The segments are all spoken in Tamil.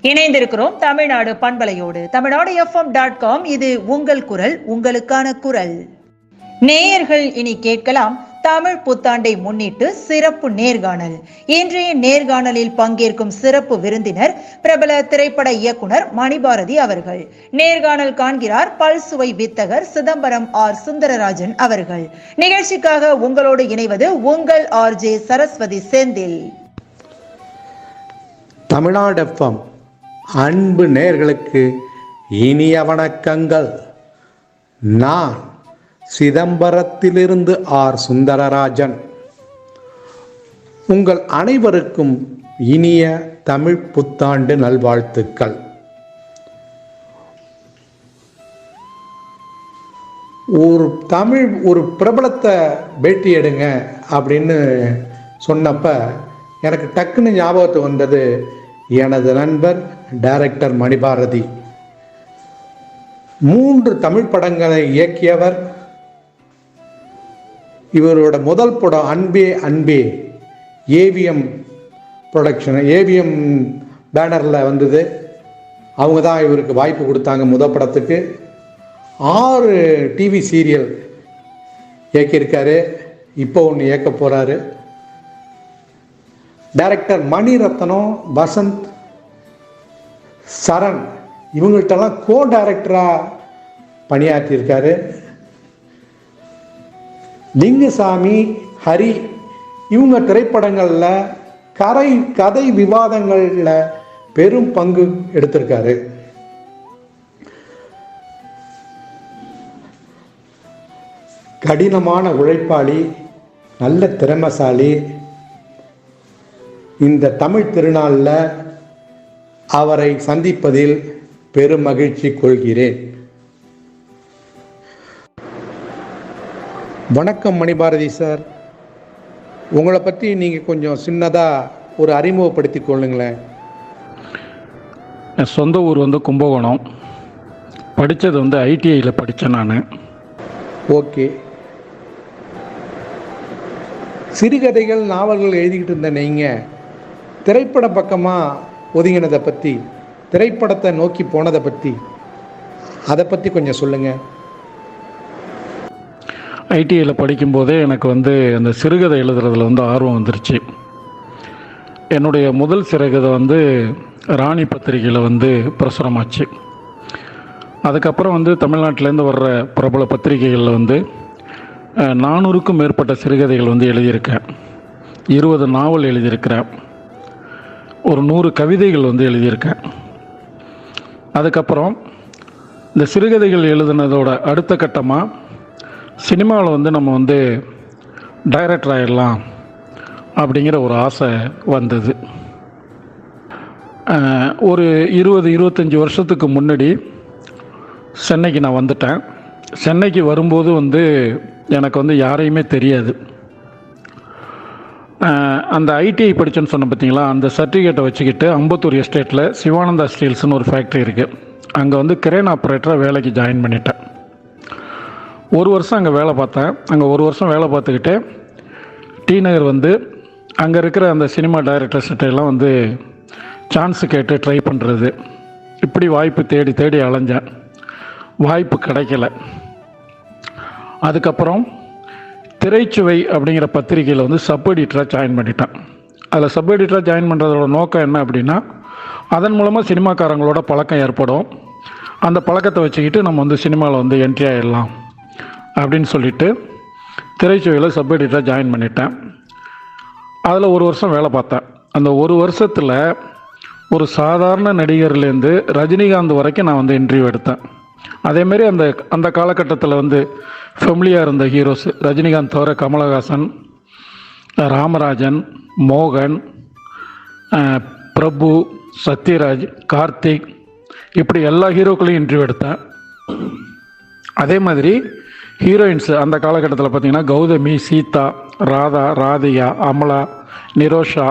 இணைந்திருக்கிறோம் தமிழ்நாடு பண்பலையோடு. தமிழ்நாடு FM.com. இது உங்கள் குரல், உங்களுக்கான குரல். நேயர்கள் இனி கேட்கலாம் தமிழ் புத்தாண்டை முன்னிட்டு சிறப்பு நேர்காணல். இன்றைய நேர்காணலில் பங்கேற்கும் சிறப்பு விருந்தினர் பிரபல திரைப்பட இயக்குனர் மணிபாரதி அவர்கள். நேர்காணல் காண்கிறார் பல்சுவை வித்தகர் சிதம்பரம் ஆர் சுந்தரராஜன் அவர்கள். நிகழ்ச்சிக்காக உங்களோடு இணைவது உங்கள் RJ சரஸ்வதி செந்தில். தமிழ்நாடு FM அன்பு நேயர்களுக்கு இனிய வணக்கங்கள். நான் சிதம்பரத்திலிருந்து ஆர் சுந்தரராஜன். உங்கள் அனைவருக்கும் இனிய தமிழ் புத்தாண்டு நல்வாழ்த்துக்கள். ஒரு பிரபலத்தை பேட்டி எடுங்க அப்படின்னு சொன்னப்ப எனக்கு டக்குன்னு ஞாபகத்து வந்தது எனது நண்பர் டைரக்டர் மணிபாரதி. 3 தமிழ் படங்களை இயக்கியவர். இவரோட முதல் படம் அன்பே அன்பே ஏவிஎம் ப்ரொடக்ஷன், ஏவிஎம் பேனரில் வந்தது. அவங்க தான் இவருக்கு வாய்ப்பு கொடுத்தாங்க முதல் படத்துக்கு. 6 டிவி சீரியல் இயக்கியிருக்காரு. இப்போ ஒன்று இயக்க போகிறாரு. டைரக்டர் மணிரத்னம், வசந்த், சரண் இவங்கள்ட்டெல்லாம் கோ டைரக்டராக பணியாற்றியிருக்காரு. லிங்குசாமி, ஹரி இவங்க திரைப்படங்களில் கதை விவாதங்களில் பெரும் பங்கு எடுத்திருக்காரு. கடினமான உழைப்பாளி, நல்ல திறமைசாலி. இந்த தமிழ் திருநாளில் அவரை சந்திப்பதில் பெரும் மகிழ்ச்சி கொள்கிறேன். வணக்கம் மணிபாரதி சார். உங்களை பற்றி நீங்கள் கொஞ்சம் சின்னதாக ஒரு அறிமுகப்படுத்தி கொள்ளுங்களேன். என் சொந்த ஊர் கும்பகோணம். படித்தது ITIயில் படித்தேன் நான். ஓகே. சிறுகதைகள், நாவல்கள் எழுதிக்கிட்டு இருந்த நீங்கள் திரைப்பட பக்கமாக ஒதுங்கினதை பற்றி, திரைப்படத்தை நோக்கி போனதை பற்றி, அதை பற்றி கொஞ்சம் சொல்லுங்கள். ITIயில் படிக்கும்போதே எனக்கு அந்த சிறுகதை எழுதுறதுல ஆர்வம் வந்துருச்சு. என்னுடைய முதல் சிறுகதை ராணி பத்திரிகையில் பிரசுரமாச்சு. அதுக்கப்புறம் தமிழ்நாட்டிலேருந்து வர்ற பிரபல பத்திரிகைகளில் 400க்கும் மேற்பட்ட சிறுகதைகள் எழுதியிருக்கேன். 20 நாவல் எழுதியிருக்கிறேன். ஒரு 100 கவிதைகள் எழுதியிருக்கேன். அதுக்கப்புறம் இந்த சிறுகதைகள் எழுதுனதோட அடுத்த கட்டமாக சினிமாவில் நம்ம டைரக்டர் ஆகிடலாம் அப்படிங்கிற ஒரு ஆசை வந்தது. ஒரு 20-25 வருஷத்துக்கு முன்னாடி சென்னைக்கு நான் வந்துட்டேன். சென்னைக்கு வரும்போது எனக்கு யாரையுமே தெரியாது. அந்த ITI படித்தேன்னு சொன்ன பார்த்தீங்களா, அந்த சர்டிஃபிகேட்டை வச்சுக்கிட்டு அம்பத்தூர் எஸ்டேட்டில் சிவானந்தா ஸ்டீல்ஸ்னு ஒரு ஃபேக்ட்ரி இருக்குது. அங்கே கிரேன் ஆப்ரேட்டராக வேலைக்கு ஜாயின் பண்ணிட்டேன். 1 வருஷம் அங்கே வேலை பார்த்தேன். அங்கே 1 வருஷம் வேலை பார்த்துக்கிட்டே டி நகர் அங்கே இருக்கிற அந்த சினிமா டைரக்டர்ஸ்கிட்டையெல்லாம் சான்ஸு கேட்டு ட்ரை பண்ணுறது, இப்படி வாய்ப்பு தேடி தேடி அலைஞ்சேன். வாய்ப்பு கிடைக்கல. அதுக்கப்புறம் திரைச்சுவை அப்படிங்கிற பத்திரிகையில் சப் எடிட்டராக ஜாயின் பண்ணிட்டேன். அதில் சப் எடிட்டராக ஜாயின் பண்ணுறதோட நோக்கம் என்ன அப்படின்னா, அதன் மூலமாக சினிமாக்காரங்களோட பழக்கம் ஏற்படும். அந்த பழக்கத்தை வச்சுக்கிட்டு நம்ம சினிமாவில் என்ட்ரி ஆகிடலாம் அப்படின்னு சொல்லிட்டு திரைச்சுவையில் சப் எடிட்டராக ஜாயின் பண்ணிட்டேன். அதில் 1 வருஷம் வேலை பார்த்தேன். அந்த 1 வருஷத்தில் ஒரு சாதாரண நடிகர்லேருந்து ரஜினிகாந்த் வரைக்கும் நான் இன்டர்வியூ எடுத்தேன். அதேமாரி அந்த காலகட்டத்தில் ஃபெமிலியாக இருந்த ஹீரோஸ், ரஜினிகாந்த் தவிர கமலஹாசன், ராமராஜன், மோகன், பிரபு, சத்யராஜ், கார்த்திக், இப்படி எல்லா ஹீரோக்களையும் இன்டர்வியூ எடுத்தேன். அதே மாதிரி ஹீரோயின்ஸு அந்த காலகட்டத்தில் பார்த்திங்கன்னா கௌதமி, சீதா, ராதா, ராதிகா, அமலா, நிரோஷா,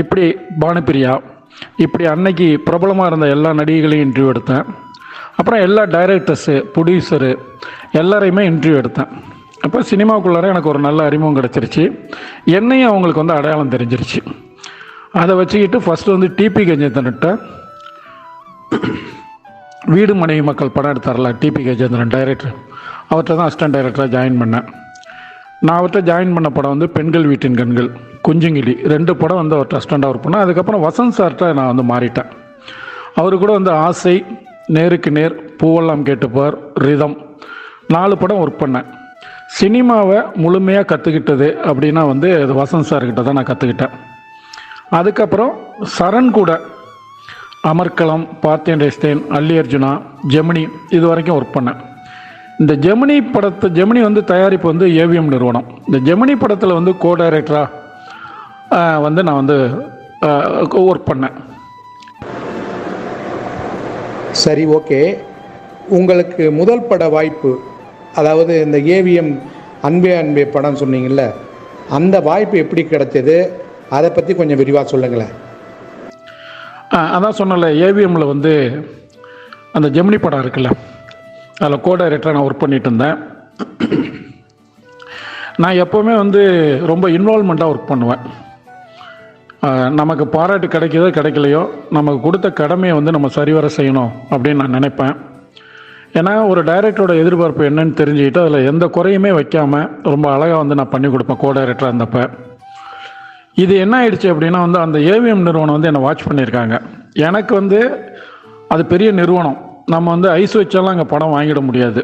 இப்படி பானுப்பிரியா, இப்படி அன்னைக்கு பிரபலமாக இருந்த எல்லா நடிகைகளையும் இன்டர்வியூ எடுத்தேன். அப்புறம் எல்லா டைரக்டர்ஸு, ப்ரொடியூசரு எல்லாரையுமே இன்டர்வியூ எடுத்தேன். அப்போ சினிமாவுக்குள்ளார எனக்கு ஒரு நல்ல அறிமுகம் கிடச்சிருச்சு. என்னையும் அவங்களுக்கு அடையாளம் தெரிஞ்சிருச்சு. அதை வச்சுக்கிட்டு ஃபஸ்ட்டு வந்து டிபி கஜேந்திரன்ட்ட வீடு மனைவி மக்கள் படம் எடுத்தார்ல டிபி கஜேந்திரன் டைரக்டர், அவர்கிட்ட தான் அசிஸ்டன்ட் டைரக்டராக ஜாயின் பண்ணேன். நான் அவர்கிட்ட ஜாயின் பண்ண படம் வந்து பெண்கள் வீட்டின் கண்கள், குஞ்சுங்கிளி, 2 படம் வந்து அவர்கிட்ட அசிஸ்டண்டாக ஒர்க் பண்ணேன். அதுக்கப்புறம் வசந்த் சார்கிட்ட நான் வந்து மாறிட்டேன். அவரு கூட வந்து ஆசை, நேருக்கு நேர், பூவெல்லாம் கேட்டுப்பார், ரிதம் 4 படம் ஒர்க் பண்ணேன். சினிமாவை முழுமையாக கற்றுக்கிட்டது அப்படின்னா வந்து அது வசந்த் சார்கிட்ட தான் நான் கற்றுக்கிட்டேன். அதுக்கப்புறம் சரண் கூட அமர்க்களம், பார்த்தேன் ரேஸ்தேன், அல்லி அர்ஜுனா, ஜெமினி இது வரைக்கும் ஒர்க் பண்ணேன். இந்த ஜெமினி வந்து தயாரிப்பு வந்து ஏவிஎம் நிறுவனம். இந்த ஜெமினி படத்தில் வந்து கோ டைரக்டராக வந்து நான் வந்து ஒர்க் பண்ணேன். சரி, ஓகே. உங்களுக்கு முதல் பட வாய்ப்பு, அதாவது இந்த ஏவிஎம் அன்பே அன்பே படம் சொன்னீங்கல்ல, அந்த வாய்ப்பு எப்படி கிடைச்சது, அதை பற்றி கொஞ்சம் விரிவாக சொல்லுங்களேன். அதான் சொன்னல, ஏவிஎம்மில் வந்து அந்த ஜெமினி படம் இருக்குல்ல, அதில் கோ டைரக்டராக நான் ஒர்க் பண்ணிட்டு இருந்தேன். நான் எப்போவுமே வந்து ரொம்ப இன்வால்மெண்ட்டாக ஒர்க் பண்ணுவேன். நமக்கு பாராட்டு கிடைக்கிதோ கிடைக்கலையோ, நமக்கு கொடுத்த கடமையை வந்து நம்ம சரிவர செய்யணும் அப்படின்னு நான் நினைப்பேன். ஏன்னா ஒரு டைரக்டரோட எதிர்பார்ப்பு என்னன்னு தெரிஞ்சுக்கிட்டு அதில் எந்த குறையுமே வைக்காமல் ரொம்ப அழகாக வந்து நான் பண்ணி கொடுப்பேன் கோ டைரக்டராக இருந்தப்போ. இது என்ன ஆயிடுச்சு அப்படின்னா வந்து அந்த ஏவிஎம் நிறுவனம் வந்து என்னை வாட்ச் பண்ணியிருக்காங்க. எனக்கு வந்து அது பெரிய நிறுவனம், நம்ம வந்து ஐஸ் வச்சாலும் அங்கே படம் வாங்கிட முடியாது.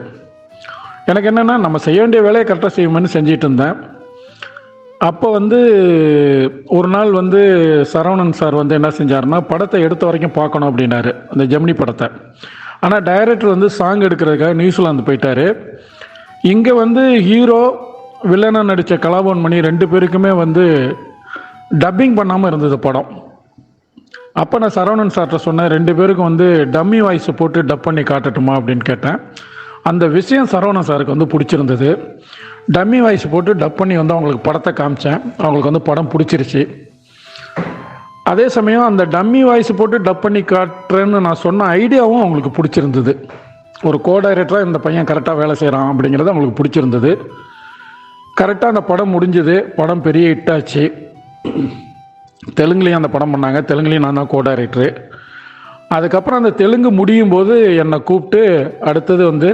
எனக்கு என்னென்னா நம்ம செய்ய வேண்டிய வேலையை கரெக்டாக செய்யுமென்னு செஞ்சிட்டு இருந்தேன். அப்போ வந்து ஒரு நாள் வந்து சரவணன் சார் வந்து என்ன செஞ்சாருன்னா, படத்தை எடுத்த வரைக்கும் பார்க்கணும் அப்படின்னாரு, அந்த ஜெமினி படத்தை. ஆனால் டைரக்டர் வந்து சாங் எடுக்கிறதுக்காக நியூசிலாந்து போயிட்டார். இங்கே வந்து ஹீரோ வில்லனாக நடித்த கலாபவன் மணி 2 பேருக்குமே வந்து டப்பிங் பண்ணாமல் இருந்தது படம். அப்போ நான் சரவணன் சார்கிட்ட சொன்னேன், 2 பேருக்கும் வந்து டம்மி வாய்ஸை போட்டு டப் பண்ணி காட்டட்டுமா அப்படின்னு கேட்டேன். அந்த விஷயம் சரவணன் சாருக்கு வந்து பிடிச்சிருந்தது. டம்மி வாய்ஸ் போட்டு டப் பண்ணி வந்து அவங்களுக்கு படத்தை காமிச்சேன். அவங்களுக்கு வந்து படம் பிடிச்சிருச்சு. அதே சமயம் அந்த டம்மி வாய்ஸ் போட்டு டப் பண்ணி காட்டுறேன்னு நான் சொன்ன ஐடியாவும் அவங்களுக்கு பிடிச்சிருந்தது. ஒரு கோ டைரக்டராக இந்த பையன் கரெக்டாக வேலை செய்கிறான் அப்படிங்கிறது அவங்களுக்கு பிடிச்சிருந்தது. கரெக்டாக அந்த படம் முடிஞ்சது. படம் பெரிய ஹிட்டாச்சு. தெலுங்குலேயும் அந்த படம் பண்ணாங்க. தெலுங்குலேயும் நான் தான் கோ டைரக்டரு. அதுக்கப்புறம் அந்த தெலுங்கு முடியும் போது என்னை கூப்பிட்டு, அடுத்தது வந்து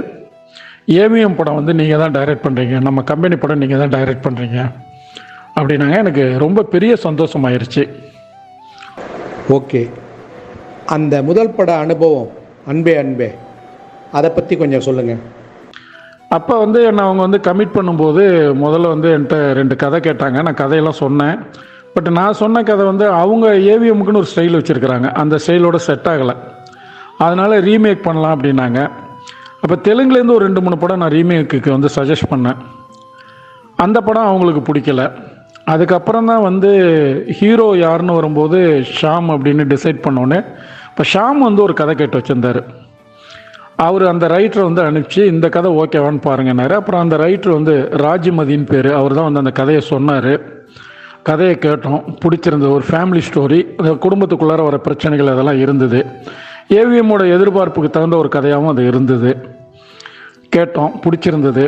ஏவிஎம் படம் வந்து நீங்கள் தான் டைரக்ட் பண்ணுறீங்க, நம்ம கம்பெனி படம் நீங்கள் தான் டைரக்ட் பண்ணுறீங்க அப்படின்னாங்க. எனக்கு ரொம்ப பெரிய சந்தோஷமாயிருச்சு. ஓகே, அந்த முதல் பட அனுபவம் அன்பே அன்பே, அதை பற்றி கொஞ்சம் சொல்லுங்கள். அப்போ வந்து என்னை அவங்க வந்து கமிட் பண்ணும்போது முதல்ல வந்து என்கிட்ட 2 கதை கேட்டாங்க. நான் கதையெல்லாம் சொன்னேன். பட் நான் சொன்ன கதை வந்து அவங்க ஏவிஎம்முக்குன்னு ஒரு ஸ்டைல் வச்சுருக்கிறாங்க, அந்த ஸ்டைலோட செட் ஆகலை. அதனால் ரீமேக் பண்ணலாம் அப்படின்னாங்க. அப்போ தெலுங்குலேருந்து ஒரு 2-3 படம் நான் ரீமேக்குக்கு வந்து சஜஸ்ட் பண்ணேன். அந்த படம் அவங்களுக்கு பிடிக்கல. அதுக்கப்புறம் தான் வந்து ஹீரோ யாருன்னு வரும்போது ஷாம் அப்படின்னு டிசைட் பண்ணோன்னே, இப்போ ஷாம் வந்து ஒரு கதை கேட்டு வச்சுருந்தார். அவர் அந்த ரைட்டரை வந்து அனுப்பிச்சு இந்த கதை ஓகேவான்னு பாருங்கன்னாரு. அப்புறம் அந்த ரைட்டர் வந்து ராஜிமதின்னு பேர், அவர் தான் வந்து அந்த கதையை சொன்னார். கதையை கேட்டோம், பிடிச்சிருந்தது. ஒரு ஃபேமிலி ஸ்டோரி, அந்த குடும்பத்துக்குள்ளார வர பிரச்சனைகள் அதெல்லாம் இருந்தது. ஏவிஎம்மோட எதிர்பார்ப்புக்கு தகுந்த ஒரு கதையாகவும் அது இருந்தது. கேட்டோம், பிடிச்சிருந்தது.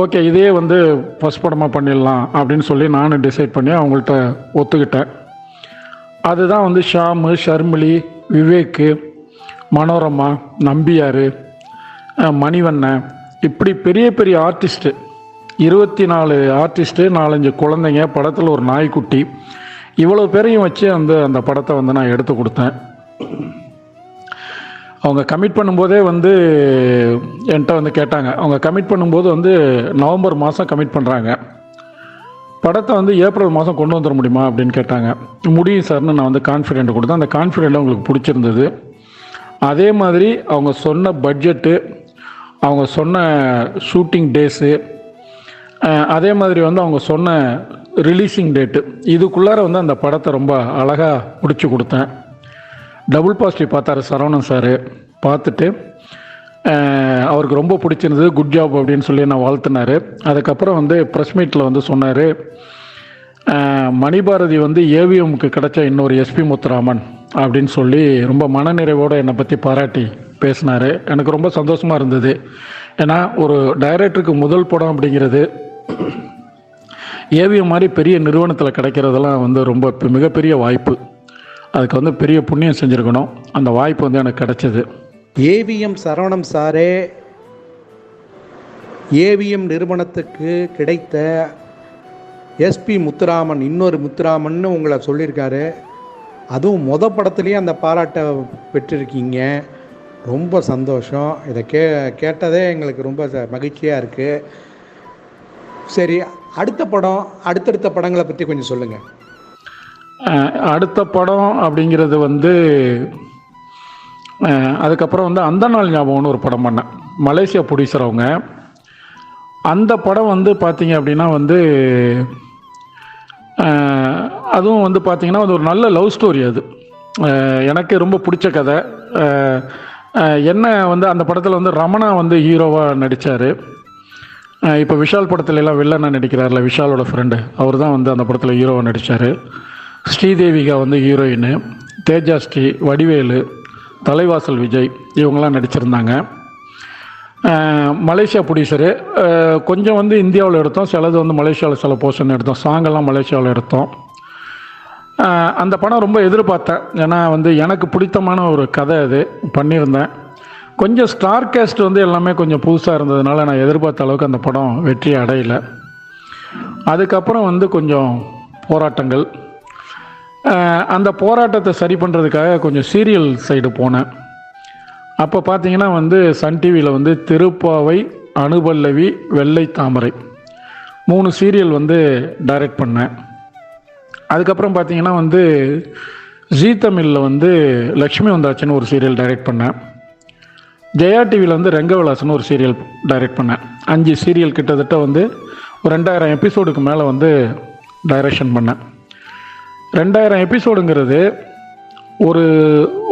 ஓகே, இதே வந்து ஃபஸ்ட் படமாக பண்ணிடலாம் அப்படின்னு சொல்லி நானும் டிசைட் பண்ணி அவங்கள்ட்ட ஒத்துக்கிட்டேன். அதுதான் வந்து ஷாமு, ஷர்மிளி, விவேக்கு, மனோரமா, நம்பியார், மணிவண்ணன், இப்படி பெரிய பெரிய ஆர்டிஸ்ட்டு, 24 ஆர்டிஸ்ட்டு, 4-5 குழந்தைங்க, படத்தில் ஒரு நாய்க்குட்டி, இவ்வளோ பேரையும் வச்சு அந்த படத்தை வந்து நான் எடுத்து கொடுத்தேன். அவங்க கமிட் பண்ணும்போதே வந்து என்கிட்ட வந்து கேட்டாங்க. அவங்க கமிட் பண்ணும்போது வந்து நவம்பர் மாதம் கமிட் பண்ணுறாங்க. படத்தை வந்து ஏப்ரல் மாதம் கொண்டு வந்துட முடியுமா அப்படின்னு கேட்டாங்க. முடியும் சார்னு நான் வந்து கான்ஃபிடென்ட் கொடுத்தேன். அந்த கான்ஃபிடென்ட் அவங்களுக்கு பிடிச்சிருந்தது. அதே மாதிரி அவங்க சொன்ன பட்ஜெட்டு, அவங்க சொன்ன ஷூட்டிங் டேஸு, அதே மாதிரி வந்து அவங்க சொன்ன ரிலீஸிங் டேட்டு, இதுக்குள்ளார வந்து அந்த படத்தை ரொம்ப அழகாக முடிச்சு கொடுத்தேன். டபுள் பாசிட்டிவ் பார்த்தாரு சரவணன் சார். பார்த்துட்டு அவருக்கு ரொம்ப பிடிச்சிருந்தது, குட் ஜாப் அப்படின்னு சொல்லி நான் வாழ்த்தினார். அதுக்கப்புறம் வந்து ப்ரெஸ் மீட்டில் வந்து சொன்னார், மணிபாரதி வந்து ஏவிஎம்க்கு கிடைச்ச இன்னொரு எஸ்பி முத்துராமன் அப்படின்னு சொல்லி ரொம்ப மனநிறைவோடு என்னை பற்றி பாராட்டி பேசினார். எனக்கு ரொம்ப சந்தோஷமாக இருந்தது. ஏன்னா ஒரு டைரக்டருக்கு முதல் படம் அப்படிங்கிறது ஏவிஎம் மாதிரி பெரிய நிறுவனத்தில் கிடைக்கிறதெல்லாம் வந்து ரொம்ப மிகப்பெரிய வாய்ப்பு. அதுக்கு வந்து பெரிய புண்ணியம் செஞ்சுருக்கணும். அந்த வாய்ப்பு வந்து எனக்கு கிடைச்சது. ஏவிஎம் சரவணம் சாரே ஏவிஎம் நிறுவனத்துக்கு கிடைத்த எஸ்பி முத்துராமன், இன்னொரு முத்துராமன்னு உங்களை சொல்லியிருக்காரு. அதுவும் படத்துலேயே அந்த பாராட்டை பெற்றிருக்கீங்க. ரொம்ப சந்தோஷம். இதை கேட்டதே எங்களுக்கு ரொம்ப மகிழ்ச்சியாக இருக்குது. சரி, அடுத்தடுத்த படங்களை பற்றி கொஞ்சம் சொல்லுங்கள். அடுத்த படம் அப்படிங்கிறது வந்து அதுக்கப்புறம் வந்து அந்த நாள் ஞாபகம்னு ஒரு படம் பண்ணேன். மலேசியா ப்ரொடியூசர் அவங்க. அந்த படம் வந்து பார்த்தீங்க அப்படின்னா வந்து அதுவும் வந்து பார்த்தீங்கன்னா அது ஒரு நல்ல லவ் ஸ்டோரி. அது எனக்கு ரொம்ப பிடிச்ச கதை. என்ன வந்து அந்த படத்தில் வந்து ரமணா வந்து ஹீரோவாக நடித்தார். இப்போ விஷால் படத்துல எல்லாம் வில்லனாக நடிக்கிறார்ல, விஷாலோட ஃப்ரெண்டு, அவர் தான் வந்து அந்த படத்தில் ஹீரோவாக நடித்தார். ஸ்ரீதேவிகா வந்து ஹீரோயின், தேஜாஸ்ரீ, வடிவேலு, தலைவாசல் விஜய் இவங்கெல்லாம் நடிச்சிருந்தாங்க. Malaysia producer. கொஞ்சம் வந்து இந்தியாவில் எடுத்தோம், சிலது வந்து மலேசியாவில் சில போர்ஷன் எடுத்தோம், சாங்கெல்லாம் மலேசியாவில் எடுத்தோம். அந்த படம் ரொம்ப எதிர்பார்த்தேன். ஏன்னா வந்து எனக்கு பிடித்தமான ஒரு கதை அது பண்ணியிருந்தேன். கொஞ்சம் ஸ்டார் கேஸ்ட் வந்து எல்லாமே கொஞ்சம் புதுசாக இருந்ததுனால நான் எதிர்பார்த்த அளவுக்கு அந்த படம் வெற்றி அடையலை. அதுக்கப்புறம் வந்து கொஞ்சம் போராட்டங்கள். அந்த போராட்டத்தை சரி பண்ணுறதுக்காக கொஞ்சம் சீரியல் சைடு போனேன். அப்போ பார்த்தீங்கன்னா வந்து சன் டிவியில் வந்து திருப்பாவை, அனுபல்லவி, வெள்ளை தாமரை 3 சீரியல் வந்து டைரக்ட் பண்ணேன். அதுக்கப்புறம் பார்த்தீங்கன்னா வந்து ஜீ தமிழில் வந்து லக்ஷ்மி வந்தாச்சின்னு ஒரு சீரியல் டைரக்ட் பண்ணேன். ஜெயா டிவியில் வந்து ரெங்கவிலாசன்னு ஒரு சீரியல் டைரக்ட் பண்ணேன். 5 சீரியல் கிட்டத்தட்ட வந்து ஒரு 2000 எபிசோடுக்கு மேலே வந்து டைரக்ஷன் பண்ணேன். 2000 எபிசோடுங்கிறது ஒரு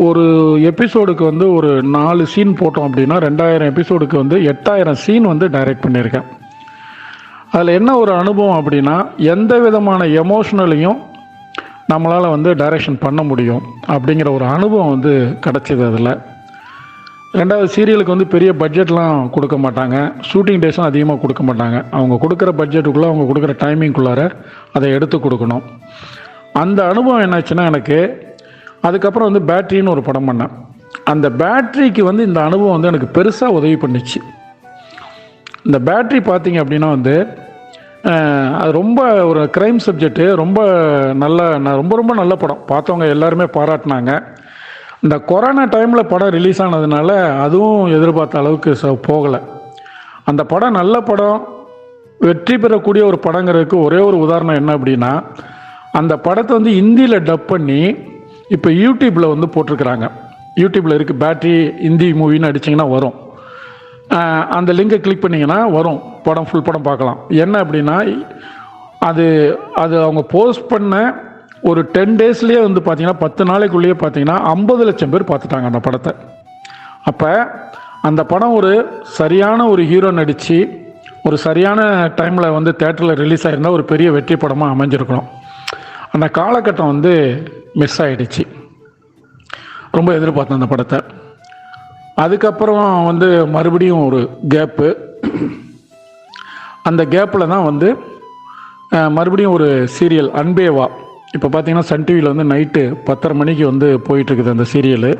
ஒரு எபிசோடுக்கு வந்து ஒரு 4 சீன் போட்டோம் அப்படின்னா 2000 எபிசோடுக்கு வந்து 8000 சீன் வந்து டைரக்ட் பண்ணியிருக்கேன். அதில் என்ன ஒரு அனுபவம் அப்படின்னா, எந்த விதமான எமோஷ்னலையும் நம்மளால் வந்து டைரக்ஷன் பண்ண முடியும் அப்படிங்கிற ஒரு அனுபவம் வந்து கிடச்சிது அதில். 2வது சீரியலுக்கு வந்து பெரிய பட்ஜெட்லாம் கொடுக்க மாட்டாங்க, ஷூட்டிங் டேஸும் அதிகமாக கொடுக்க மாட்டாங்க. அவங்க கொடுக்குற பட்ஜெட்டுக்குள்ளே, அவங்க கொடுக்குற டைமிங்குள்ளார அதை எடுத்து கொடுக்கணும். அந்த அனுபவம் என்னாச்சுன்னா எனக்கு அதுக்கப்புறம் வந்து பேட்ரின்னு ஒரு படம் பண்ணேன். அந்த பேட்ரிக்கு வந்து இந்த அனுபவம் வந்து எனக்கு பெருசாக உதவி பண்ணிச்சு. இந்த பேட்ரி பார்த்தீங்க அப்படின்னா வந்து அது ரொம்ப ஒரு க்ரைம் சப்ஜெக்ட்டு, ரொம்ப ரொம்ப நல்ல படம். பார்த்தவங்க எல்லாருமே பாராட்டினாங்க. இந்த கொரோனா டைமில் படம் ரிலீஸ் ஆனதுனால அதுவும் எதிர்பார்த்த அளவுக்கு போகலை. அந்த படம் நல்ல படம், வெற்றி பெறக்கூடிய ஒரு படங்கிறதுக்கு ஒரே ஒரு உதாரணம் என்ன அப்படின்னா, அந்த படத்தை வந்து ஹிந்தியில் டப் பண்ணி இப்போ யூடியூப்பில் வந்து போட்டிருக்கிறாங்க. யூடியூப்பில் இருக்குது, பேட்ரி ஹிந்தி மூவின்னு அடிச்சிங்கன்னா வரும். அந்த லிங்கை கிளிக் பண்ணிங்கன்னா வரும், படம் ஃபுல் படம் பார்க்கலாம். என்ன அப்படின்னா அது அவங்க போஸ்ட் பண்ண ஒரு 10 டேஸ்லேயே வந்து பார்த்தீங்கன்னா 10 நாளைக்குள்ளேயே பார்த்தீங்கன்னா 50 லட்சம் பேர் பார்த்துட்டாங்க அந்த படத்தை. அப்போ அந்த படம் ஒரு சரியான ஒரு ஹீரோ நடித்து ஒரு சரியான டைமில் வந்து தேட்டரில் ரிலீஸ் ஆகிருந்தால் ஒரு பெரிய வெற்றி படமாக அமைஞ்சிருக்கணும். அந்த காலகட்டம் வந்து மிஸ் ஆகிடுச்சு. ரொம்ப எதிர்பார்த்தேன் அந்த படத்தை. அதுக்கப்புறம் வந்து மறுபடியும் ஒரு கேப்பு. அந்த கேப்பில் தான் வந்து மறுபடியும் ஒரு சீரியல் அன்பேவா. இப்போ பார்த்தீங்கன்னா சன் டிவியில் வந்து நைட்டு 10:30 மணிக்கு வந்து போயிட்டுருக்குது அந்த சீரியலு.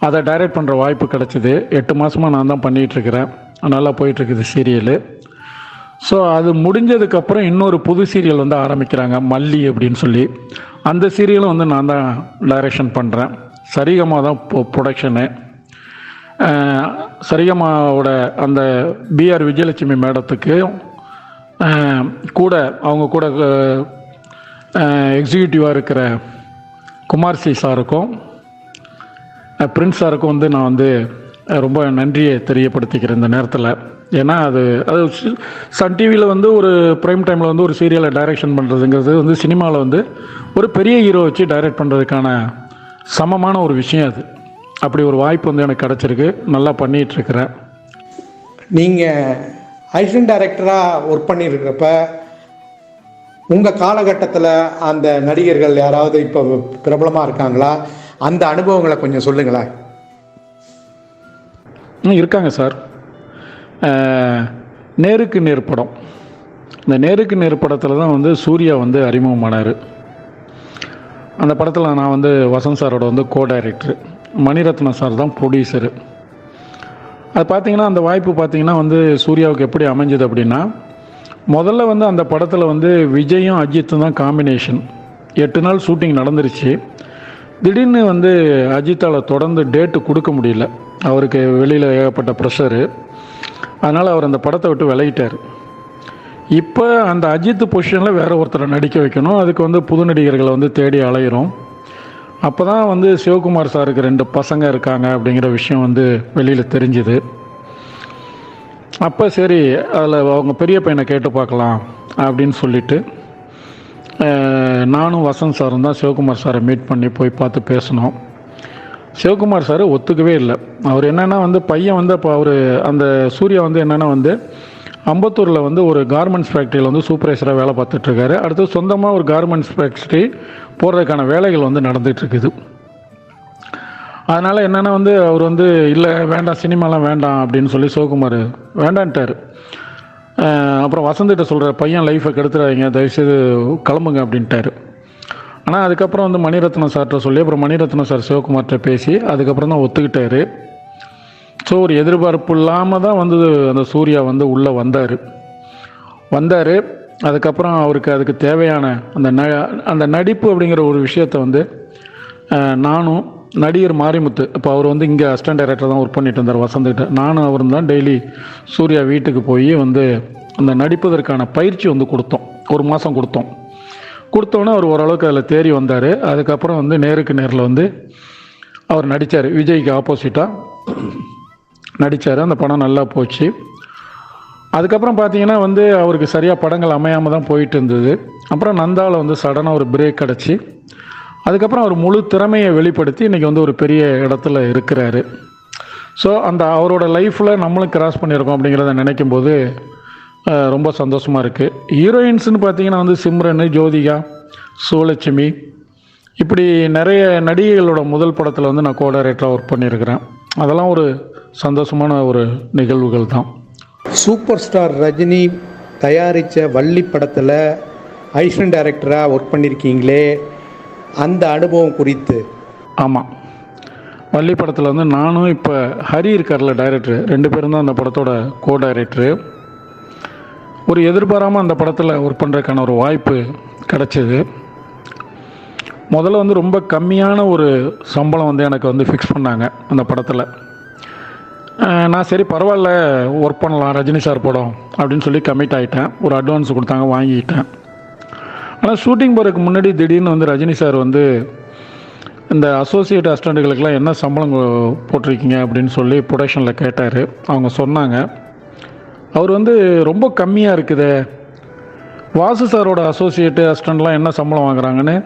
அதை டைரக்ட் பண்ணுற வாய்ப்பு கிடச்சிது. 8 மாதமாக நான் தான் பண்ணிகிட்ருக்கிறேன். நல்லா போயிட்டுருக்குது சீரியலு. ஸோ அது முடிஞ்சதுக்கப்புறம் இன்னொரு புது சீரியல் வந்து ஆரம்பிக்கிறாங்க, மல்லி அப்படின்னு சொல்லி. அந்த சீரியலும் வந்து நான் தான் டைரக்ஷன் பண்ணுறேன். சரிகமா தான் ப்ரொடக்ஷனு. சரிகமாவோட அந்த பிஆர் விஜயலட்சுமி மேடத்துக்கு கூட அவங்க கூட எக்ஸிக்யூட்டிவாக இருக்கிற குமார் சி சாருக்கும் பிரின்ஸ் சாருக்கும் வந்து நான் வந்து ரொம்ப நன்றியை தெரியப்படுத்திக்கிறேன் இந்த நேரத்தில். ஏன்னா அது சன் டிவியில் வந்து ஒரு ப்ரைம் டைமில் வந்து ஒரு சீரியலை டைரக்ஷன் பண்ணுறதுங்கிறது வந்து சினிமாவில் வந்து ஒரு பெரிய ஹீரோ வச்சு டைரக்ட் பண்ணுறதுக்கான சமமான ஒரு விஷயம் அது. அப்படி ஒரு வாய்ப்பு வந்து எனக்கு கிடச்சிருக்கு. நல்லா பண்ணிகிட்ருக்கிறேன். நீங்கள் அசிஸ்டன்ட் டைரக்டராக ஒர்க் பண்ணியிருக்கிறப்ப உங்கள் காலகட்டத்தில் அந்த நடிகர்கள் யாராவது இப்போ பிரபலமாக இருக்காங்களா? அந்த அனுபவங்களை கொஞ்சம் சொல்லுங்களேன். இருக்காங்க சார். நேருக்கு நேர் படம் இந்த நேருக்கு நேர் படத்தில் தான் வந்து சூர்யா வந்து அறிமுகமானார். அந்த படத்தில் நான் வந்து வசந்த் சாரோட வந்து கோ டைரக்டர், மணிரத்னம் சார் தான் ப்ரொடியூசரு. அது பார்த்திங்கன்னா அந்த வாய்ப்பு பார்த்திங்கன்னா வந்து சூர்யாவுக்கு எப்படி அமைஞ்சது அப்படின்னா, முதல்ல வந்து அந்த படத்தில் வந்து விஜயும் அஜித்தும் தான் காம்பினேஷன். 8 நாள் ஷூட்டிங் நடந்துருச்சு. திடீர்னு வந்து அஜித்தால் தொடர்ந்து டேட்டு கொடுக்க முடியல, அவருக்கு வெளியில் ஏகப்பட்ட ப்ரெஷரு. அதனால் அவர் அந்த படத்தை விட்டு விலகிட்டார். இப்போ அந்த அஜித் பொசிஷனில் வேறு ஒருத்தரை நடிக்க வைக்கணும். அதுக்கு வந்து புது நடிகர்களை வந்து தேடி அலையிறோம். அப்போ தான் வந்து சிவகுமார் சாருக்கு 2 பசங்க இருக்காங்க அப்படிங்கிற விஷயம் வந்து வெளியில் தெரிஞ்சுது. அப்போ சரி, அதில் அவங்க பெரிய பையனை கேட்டு பார்க்கலாம் அப்படின்னு சொல்லிட்டு நானும் வசந்த் சாரும் தான் சிவகுமார் சாரை மீட் பண்ணி போய் பார்த்து பேசினோம். சிவகுமார் சார் ஒத்துக்கவே இல்லை. அவர் என்னென்னா வந்து பையன் வந்து அப்போ அவர் அந்த சூர்யா வந்து என்னென்னா வந்து அம்பத்தூரில் வந்து ஒரு கார்மெண்ட்ஸ் ஃபேக்ட்ரியில் வந்து சூப்பர்வைசராக வேலை பார்த்துட்ருக்காரு. அடுத்து சொந்தமாக ஒரு கார்மெண்ட்ஸ் ஃபேக்ட்ரி போடுறதுக்கான வேலைகள் வந்து நடந்துகிட்ருக்குது. அதனால் என்னென்னா வந்து அவர் வந்து இல்லை வேண்டாம், சினிமாலாம் வேண்டாம் அப்படின்னு சொல்லி சிவகுமார் வேண்டான்ட்டார். அப்புறம் வசந்திட்ட சொல்கிற பையன் லைஃப்பை கெடுத்துறாதீங்க, தயவுசெய்து கிளம்புங்க அப்படின்ட்டார். ஆனால் அதுக்கப்புறம் வந்து மணிரத்னம் சார்கிட்ட சொல்லி அப்புறம் மணிரத்னம் சார் சிவகுமார்கிட்ட பேசி அதுக்கப்புறம் தான் ஒத்துக்கிட்டார். ஸோ ஒரு எதிர்பார்ப்பு இல்லாமல் தான் வந்து அந்த சூர்யா வந்து உள்ளே வந்தார். அதுக்கப்புறம் அவருக்கு அதுக்கு தேவையான அந்த நடிப்பு அப்படிங்கிற ஒரு விஷயத்தை வந்து நானும் நடிகர் மாரிமுத்து, இப்போ அவர் வந்து இங்கே அசிஸ்டன்ட் டைரக்டர் தான் ஒர்க் பண்ணிட்டு இருந்தார் வசந்துக்கிட்ட, நானும் அவரும் தான் டெய்லி சூர்யா வீட்டுக்கு போய் வந்து அந்த நடிப்பதற்கான பயிற்சி வந்து கொடுத்தோம். 1 மாதம் கொடுத்தோன்னே அவர் ஓரளவுக்கு அதில் தேறி வந்தார். அதுக்கப்புறம் வந்து நேருக்கு நேரில் வந்து அவர் நடித்தார். விஜய்க்கு ஆப்போசிட்டாக நடித்தார். அந்த படம் நல்லா போச்சு. அதுக்கப்புறம் பார்த்தீங்கன்னா வந்து அவருக்கு சரியாக படங்கள் அமையாமல் தான் போயிட்டு இருந்தது. அப்புறம் நந்தாவில் வந்து சடனாக ஒரு பிரேக் கிடச்சி அதுக்கப்புறம் அவர் முழு திறமையை வெளிப்படுத்தி இன்றைக்கி வந்து ஒரு பெரிய இடத்துல இருக்கிறாரு. ஸோ அந்த அவரோட லைஃப்பில் நம்மளும் கிராஸ் பண்ணியிருக்கோம் அப்படிங்கிறத நினைக்கும் போது ரொம்ப சந்தோஷமாக இருக்குது. ஹீரோயின்ஸ்னு பார்த்தீங்கன்னா வந்து சிம்ரன், ஜோதிகா, சுவலட்சுமி, இப்படி நிறைய நடிகைகளோட முதல் படத்தில் வந்து நான் கோ டைரக்டராக ஒர்க் பண்ணியிருக்கிறேன். அதெல்லாம் ஒரு சந்தோஷமான ஒரு நிகழ்வுகள் தான். சூப்பர் ஸ்டார் ரஜினி தயாரித்த வள்ளி படத்தில் அசிஸ்டன்ட் டைரக்டராக ஒர்க் பண்ணியிருக்கீங்களே, அந்த அனுபவம் குறித்து. ஆமாம், வள்ளி படத்தில் வந்து நானும் இப்போ ஹரி இருக்கார்ல டைரக்டரு, 2 பேரும் தான் அந்த படத்தோட கோ டைரக்டரு. ஒரு எதிர்பாராமல் அந்த படத்தில் ஒர்க் பண்ணுறதுக்கான ஒரு வாய்ப்பு கிடச்சிது. முதல்ல வந்து ரொம்ப கம்மியான ஒரு சம்பளம் வந்து எனக்கு வந்து ஃபிக்ஸ் பண்ணாங்க அந்த படத்தில். நான் சரி பரவாயில்ல ஒர்க் பண்ணலாம், ரஜினி சார் படம் அப்படின்னு சொல்லி கமிட் ஆகிட்டேன். ஒரு அட்வான்ஸ் கொடுத்தாங்க, வாங்கிக்கிட்டேன். ஆனால் ஷூட்டிங் போகிறதுக்கு முன்னாடி திடீர்னு வந்து ரஜினி சார் வந்து இந்த அசோசியேட் அசிஸ்டண்ட்டுகளுக்கெல்லாம் என்ன சம்பளம் போட்டிருக்கீங்க அப்படின்னு சொல்லி ப்ரொடக்ஷனில் கேட்டார். அவங்க சொன்னாங்க, அவர் வந்து ரொம்ப கம்மியாக இருக்குது, வாசு சாரோட அசோசியேட்டு அசிஸ்டண்ட்லாம் என்ன சம்பளம் வாங்குறாங்கன்னு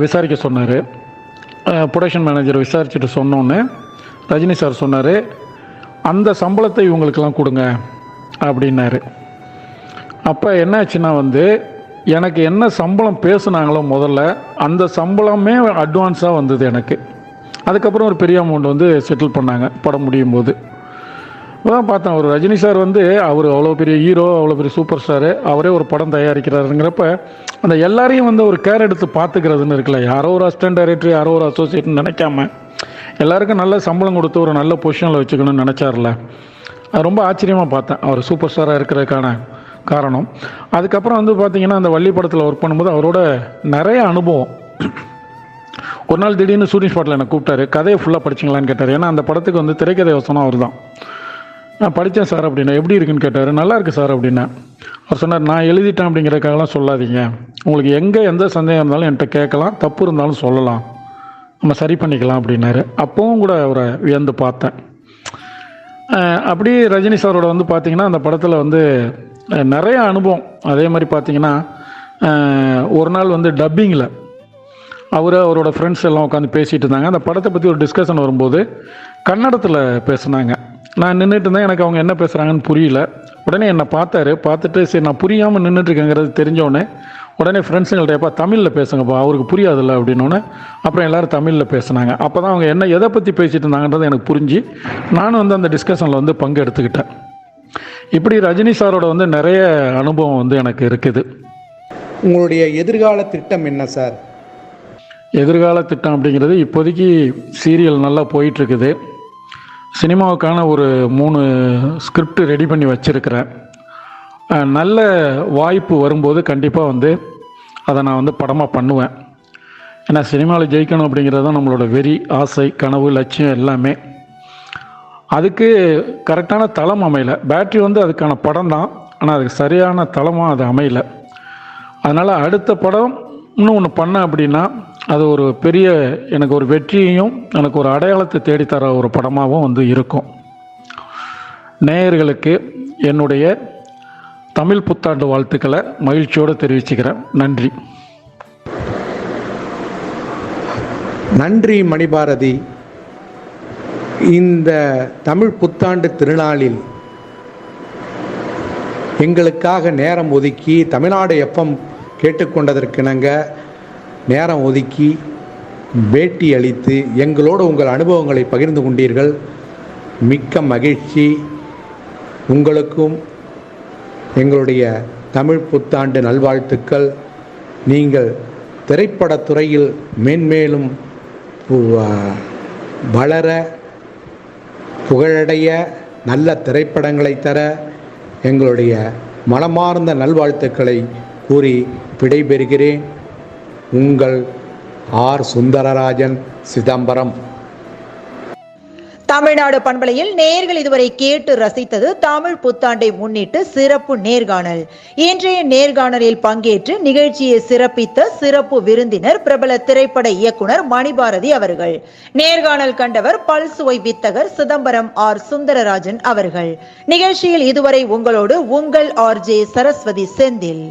விசாரிக்க சொன்னார். ப்ரொடக்ஷன் மேனேஜர் விசாரிச்சுட்டு சொன்னோன்னே ரஜினி சார் சொன்னார், அந்த சம்பளத்தை இவங்களுக்கெல்லாம் கொடுங்க அப்படின்னாரு. அப்போ என்னாச்சுன்னா வந்து எனக்கு என்ன சம்பளம் பேசுனாங்களோ முதல்ல அந்த சம்பளமே அட்வான்ஸாக வந்தது எனக்கு. அதுக்கப்புறம் ஒரு பெரிய அமௌண்ட் வந்து செட்டில் பண்ணாங்க படம் முடியும் போது. தான் பார்த்தேன், ஒரு ரஜினி சார் வந்து அவர் அவ்வளோ பெரிய ஹீரோ, அவ்வளோ பெரிய சூப்பர் ஸ்டாரு, அவரே ஒரு படம் தயாரிக்கிறாருங்கிறப்ப அந்த எல்லாரையும் வந்து ஒரு கேர் எடுத்து பார்த்துக்கிறதுன்னு இருக்குல்ல, யாரோ ஒரு அசிஸ்டன்ட் டைரக்டர், யாரோ ஒரு அசோசியேட்னு நினைக்காம எல்லாருக்கும் நல்ல சம்பளம் கொடுத்து ஒரு நல்ல பொசிஷனில் வச்சுக்கணும்னு நினச்சார்ல. அது ரொம்ப ஆச்சரியமாக பார்த்தேன் அவர் சூப்பர் ஸ்டாராக இருக்கிறதுக்கான காரணம். அதுக்கப்புறம் வந்து பார்த்திங்கன்னா அந்த வள்ளி படத்தில் ஒர்க் பண்ணும்போது அவரோட நிறைய அனுபவம். ஒரு நாள் திடீர்னு ஷூட்டிங் ஸ்பாட்டில் என்னை கூப்பிட்டாரு, கதையை ஃபுல்லாக படிச்சிங்களான்னு கேட்டார். ஏன்னா அந்த படத்துக்கு வந்து திரைக்கதை வசனம் அவர் தான். நான் படித்தேன் சார் அப்படின்னா. எப்படி இருக்குன்னு கேட்டார். நல்லா இருக்குது சார் அப்படின்னா. அவர் சொன்னார், நான் எழுதிட்டேன் அப்படிங்கிறதுக்காகலாம் சொல்லாதீங்க, உங்களுக்கு எங்கே எந்த சந்தேகம் இருந்தாலும் என்கிட்ட கேட்கலாம், தப்பு இருந்தாலும் சொல்லலாம், நம்ம சரி பண்ணிக்கலாம் அப்படின்னாரு. அப்பவும் கூட அவரை வியந்து பார்த்தேன். அப்படி ரஜினி சாரோட வந்து பார்த்திங்கன்னா அந்த படத்தில் வந்து நிறைய அனுபவம். அதே மாதிரி பார்த்திங்கன்னா ஒரு நாள் வந்து டப்பிங்கில் அவரோட ஃப்ரெண்ட்ஸ் எல்லாம் உட்காந்து பேசிகிட்டு இருந்தாங்க. அந்த படத்தை பற்றி ஒரு டிஸ்கஷன் வரும்போது கன்னடத்தில் பேசுனாங்க. நான் நின்றுட்டு இருந்தேன், எனக்கு அவங்க என்ன பேசுகிறாங்கன்னு புரியல. உடனே என்னை பார்த்துட்டு சரி நான் புரியாமல் நின்றுட்டுருக்கேங்கிறது தெரிஞ்சோடனே உடனே ஃப்ரெண்ட்ஸுங்கள்ட்ட எப்போ தமிழில் பேசுங்கப்பா, அவருக்கு புரியாதில்ல அப்படின்னோடனே அப்புறம் எல்லோரும் தமிழில் பேசுனாங்க. அப்போ தான் அவங்க என்ன எதை பற்றி பேசிகிட்டு இருந்தாங்கன்றது எனக்கு புரிஞ்சு நானும் வந்து அந்த டிஸ்கஷனில் வந்து பங்கு எடுத்துக்கிட்டேன். இப்படி ரஜினி சாரோட வந்து நிறைய அனுபவம் வந்து எனக்கு இருக்குது. உங்களுடைய எதிர்கால திட்டம் என்ன சார்? எதிர்கால திட்டம் அப்படிங்கிறது இப்போதைக்கு சீரியல் நல்லா போயிட்டுருக்குது. சினிமாவுக்கான ஒரு 3 ஸ்கிரிப்ட் ரெடி பண்ணி வச்சுருக்கிறேன். நல்ல வாய்ப்பு வரும்போது கண்டிப்பாக வந்து அதை நான் வந்து படமாக பண்ணுவேன். ஏன்னா சினிமாவில் ஜெயிக்கணும் அப்படிங்கிறது தான் நம்மளோட வெறி, ஆசை, கனவு, லட்சியம் எல்லாமே. அதுக்கு கரெக்டான தளம் அமையலை. பேட்டரி வந்து அதுக்கான படம் தான், ஆனால் அதுக்கு சரியான தளமாக அது அமையலை. அதனால் அடுத்த படம் இன்னும் ஒன்று பண்ணேன் அப்படின்னா அது ஒரு பெரிய எனக்கு ஒரு வெற்றியையும் எனக்கு ஒரு அடையாளத்தை தேடித்தர ஒரு படமாகவும் வந்து இருக்கும். நேயர்களுக்கு என்னுடைய தமிழ் புத்தாண்டு வாழ்த்துக்களை மகிழ்ச்சியோடு தெரிவிச்சுக்கிறேன். நன்றி. நன்றி மணிபாரதி. இந்த தமிழ் புத்தாண்டு திருநாளில் எங்களுக்காக நேரம் ஒதுக்கி தமிழ்நாடு எஃப்எம் கேட்டுக்கொண்டதற்கு நாங்கள் நேரம் ஒதுக்கி பேட்டி அளித்து எங்களோடு உங்கள் அனுபவங்களை பகிர்ந்து கொண்டீர்கள். மிக்க மகிழ்ச்சி. உங்களுக்கும் எங்களுடைய தமிழ் புத்தாண்டு நல்வாழ்த்துக்கள். நீங்கள் திரைப்படத்துறையில் மேன்மேலும் வளர, புகழடைய, நல்ல திரைப்படங்களை தர எங்களுடைய மனமார்ந்த நல்வாழ்த்துக்களை கூறி விடைபெறுகிறேன். உங்கள் ஆர். சுந்தரராஜன், சிதம்பரம். தமிழ்நாடு பண்பலையில் நேயர்கள் இதுவரை கேட்டு ரசித்தது தமிழ் புத்தாண்டை முன்னிட்டு சிறப்பு நேர்காணல். இன்றைய நேர்காணலில் பங்கேற்று நிகழ்ச்சியை சிறப்பித்த சிறப்பு விருந்தினர் பிரபல திரைப்பட இயக்குனர் மணிபாரதி அவர்கள். நேர்காணல் கண்டவர் பல்சுவை வித்தகர் சிதம்பரம் ஆர். சுந்தரராஜன் அவர்கள். நிகழ்ச்சியில் இதுவரை உங்களோடு உங்கள் RJ சரஸ்வதி செந்தில்.